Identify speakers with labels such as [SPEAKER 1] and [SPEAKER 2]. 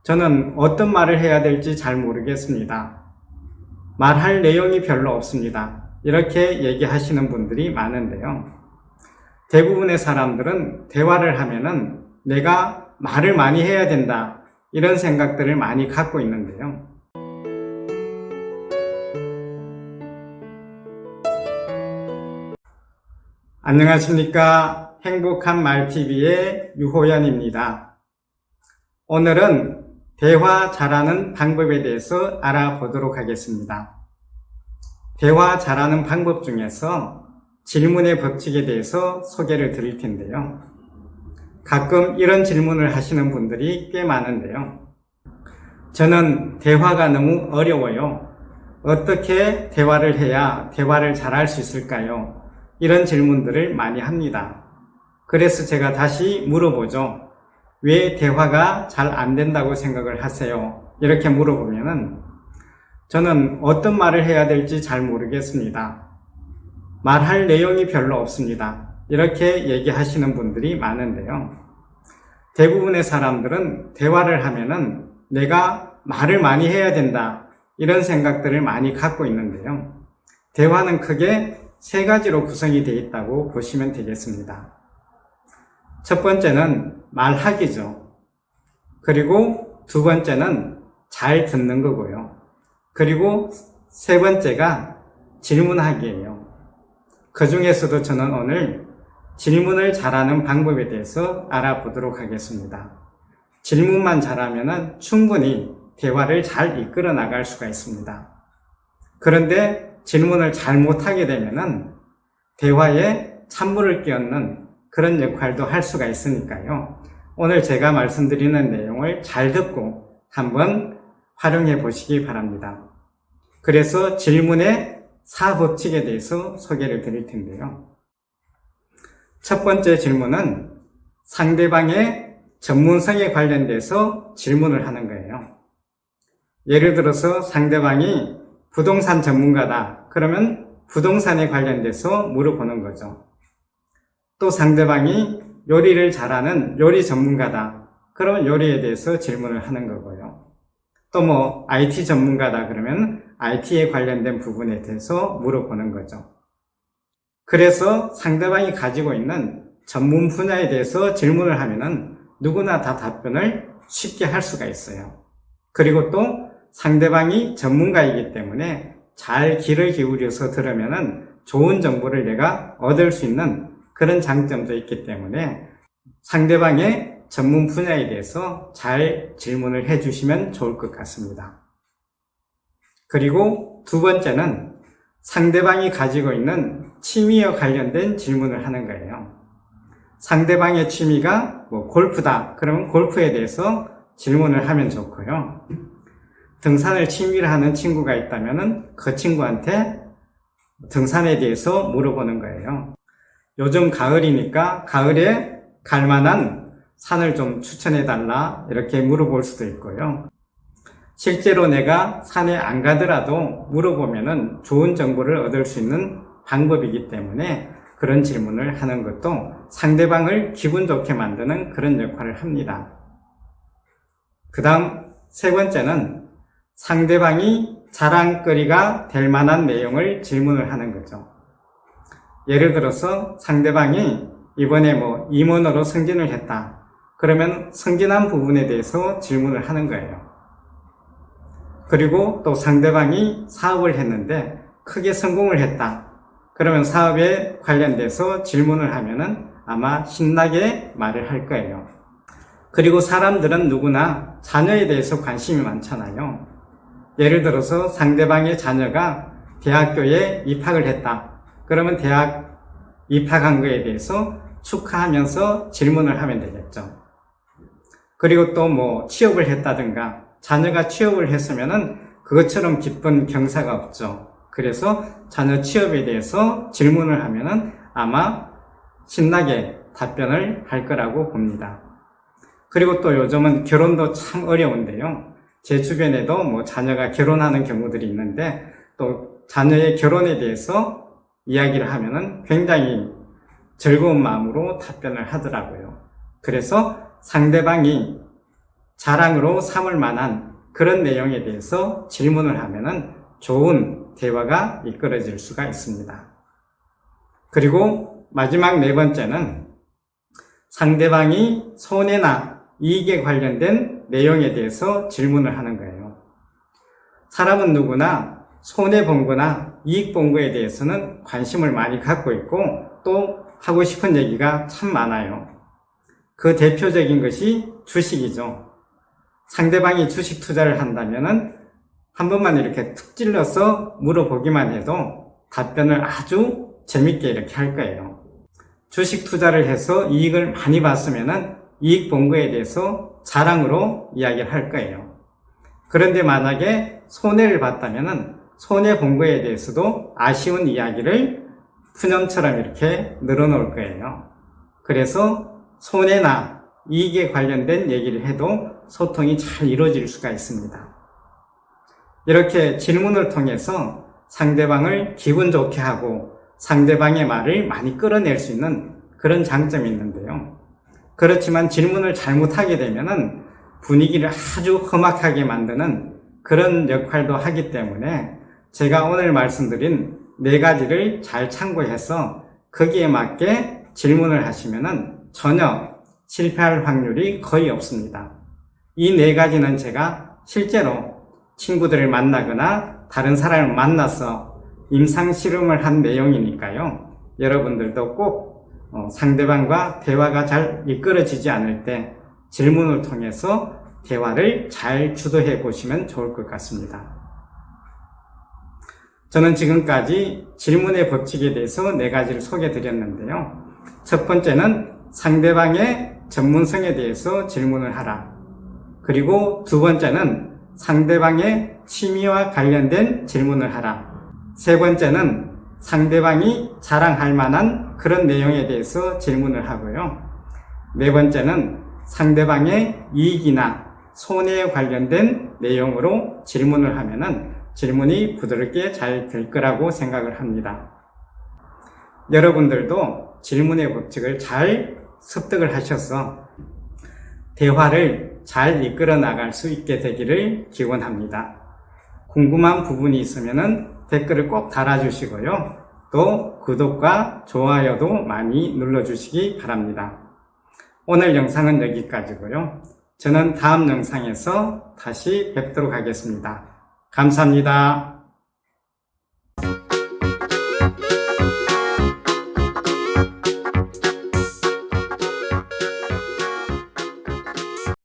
[SPEAKER 1] 저는 어떤 말을 해야 될지 잘 모르겠습니다. 말할 내용이 별로 없습니다. 이렇게 얘기하시는 분들이 많은데요. 대부분의 사람들은 대화를 하면은 내가 말을 많이 해야 된다, 이런 생각들을 많이 갖고 있는데요. 안녕하십니까. 행복한 말TV의 유호연입니다. 오늘은 대화 잘하는 방법에 대해서 알아보도록 하겠습니다. 대화 잘하는 방법 중에서 질문의 법칙에 대해서 소개를 드릴 텐데요. 가끔 이런 질문을 하시는 분들이 꽤 많은데요. 저는 대화가 너무 어려워요. 어떻게 대화를 해야 대화를 잘할 수 있을까요? 이런 질문들을 많이 합니다. 그래서 제가 다시 물어보죠. 왜 대화가 잘 안 된다고 생각을 하세요? 이렇게 물어보면은 저는 어떤 말을 해야 될지 잘 모르겠습니다. 말할 내용이 별로 없습니다. 이렇게 얘기하시는 분들이 많은데요. 대부분의 사람들은 대화를 하면은 내가 말을 많이 해야 된다, 이런 생각들을 많이 갖고 있는데요. 대화는 크게 세 가지로 구성이 되어 있다고 보시면 되겠습니다. 첫 번째는 말하기죠. 그리고 두 번째는 잘 듣는 거고요. 그리고 세 번째가 질문하기예요. 그 중에서도 저는 오늘 질문을 잘하는 방법에 대해서 알아보도록 하겠습니다. 질문만 잘하면 충분히 대화를 잘 이끌어 나갈 수가 있습니다. 그런데 질문을 잘 못하게 되면 대화에 찬물을 끼얹는 그런 역할도 할 수가 있으니까요. 오늘 제가 말씀드리는 내용을 잘 듣고 한번 활용해 보시기 바랍니다. 그래서 질문의 4법칙에 대해서 소개를 드릴 텐데요. 첫 번째 질문은 상대방의 전문성에 관련돼서 질문을 하는 거예요. 예를 들어서 상대방이 부동산 전문가다, 그러면 부동산에 관련돼서 물어보는 거죠. 또 상대방이 요리를 잘하는 요리 전문가다, 그러면 요리에 대해서 질문을 하는 거고요. 또 IT 전문가다, 그러면 IT에 관련된 부분에 대해서 물어보는 거죠. 그래서 상대방이 가지고 있는 전문 분야에 대해서 질문을 하면은 누구나 다 답변을 쉽게 할 수가 있어요. 그리고 또 상대방이 전문가이기 때문에 잘 귀를 기울여서 들으면은 좋은 정보를 내가 얻을 수 있는 그런 장점도 있기 때문에 상대방의 전문 분야에 대해서 잘 질문을 해주시면 좋을 것 같습니다. 그리고 두 번째는 상대방이 가지고 있는 취미와 관련된 질문을 하는 거예요. 상대방의 취미가 골프다, 그러면 골프에 대해서 질문을 하면 좋고요. 등산을 취미로 하는 친구가 있다면 그 친구한테 등산에 대해서 물어보는 거예요. 요즘 가을이니까 가을에 갈 만한 산을 좀 추천해달라, 이렇게 물어볼 수도 있고요. 실제로 내가 산에 안 가더라도 물어보면은 좋은 정보를 얻을 수 있는 방법이기 때문에 그런 질문을 하는 것도 상대방을 기분 좋게 만드는 그런 역할을 합니다. 그 다음 세 번째는 상대방이 자랑거리가 될 만한 내용을 질문을 하는 거죠. 예를 들어서 상대방이 이번에 임원으로 승진을 했다, 그러면 승진한 부분에 대해서 질문을 하는 거예요. 그리고 또 상대방이 사업을 했는데 크게 성공을 했다, 그러면 사업에 관련돼서 질문을 하면은 아마 신나게 말을 할 거예요. 그리고 사람들은 누구나 자녀에 대해서 관심이 많잖아요. 예를 들어서 상대방의 자녀가 대학교에 입학을 했다, 그러면 대학 입학한 거에 대해서 축하하면서 질문을 하면 되겠죠. 그리고 또 취업을 했다든가 자녀가 취업을 했으면은 그것처럼 기쁜 경사가 없죠. 그래서 자녀 취업에 대해서 질문을 하면은 아마 신나게 답변을 할 거라고 봅니다. 그리고 또 요즘은 결혼도 참 어려운데요. 제 주변에도 자녀가 결혼하는 경우들이 있는데 또 자녀의 결혼에 대해서 이야기를 하면은 굉장히 즐거운 마음으로 답변을 하더라고요. 그래서 상대방이 자랑으로 삼을 만한 그런 내용에 대해서 질문을 하면은 좋은 대화가 이끌어질 수가 있습니다. 그리고 마지막 네 번째는 상대방이 손해나 이익에 관련된 내용에 대해서 질문을 하는 거예요. 사람은 누구나 손해본 거나 이익 본 거에 대해서는 관심을 많이 갖고 있고 또 하고 싶은 얘기가 참 많아요. 그 대표적인 것이 주식이죠. 상대방이 주식 투자를 한다면은 한 번만 이렇게 툭 찔러서 물어보기만 해도 답변을 아주 재밌게 이렇게 할 거예요. 주식 투자를 해서 이익을 많이 봤으면은 이익 본 거에 대해서 자랑으로 이야기를 할 거예요. 그런데 만약에 손해를 봤다면은 손해 본 거에 대해서도 아쉬운 이야기를 푸념처럼 이렇게 늘어놓을 거예요. 그래서 손해나 이익에 관련된 얘기를 해도 소통이 잘 이루어질 수가 있습니다. 이렇게 질문을 통해서 상대방을 기분 좋게 하고 상대방의 말을 많이 끌어낼 수 있는 그런 장점이 있는데요. 그렇지만 질문을 잘못하게 되면은 분위기를 아주 험악하게 만드는 그런 역할도 하기 때문에 제가 오늘 말씀드린 네 가지를 잘 참고해서 거기에 맞게 질문을 하시면은 전혀 실패할 확률이 거의 없습니다. 이 네 가지는 제가 실제로 친구들을 만나거나 다른 사람을 만나서 임상 실험을 한 내용이니까요. 여러분들도 꼭 상대방과 대화가 잘 이끌어지지 않을 때 질문을 통해서 대화를 잘 주도해 보시면 좋을 것 같습니다. 저는 지금까지 질문의 법칙에 대해서 네 가지를 소개해 드렸는데요. 첫 번째는 상대방의 전문성에 대해서 질문을 하라. 그리고 두 번째는 상대방의 취미와 관련된 질문을 하라. 세 번째는 상대방이 자랑할 만한 그런 내용에 대해서 질문을 하고요. 네 번째는 상대방의 이익이나 손해에 관련된 내용으로 질문을 하면은 질문이 부드럽게 잘 될 거라고 생각을 합니다. 여러분들도 질문의 법칙을 잘 습득을 하셔서 대화를 잘 이끌어 나갈 수 있게 되기를 기원합니다. 궁금한 부분이 있으면 댓글을 꼭 달아주시고요. 또 구독과 좋아요도 많이 눌러주시기 바랍니다. 오늘 영상은 여기까지고요. 저는 다음 영상에서 다시 뵙도록 하겠습니다. 감사합니다.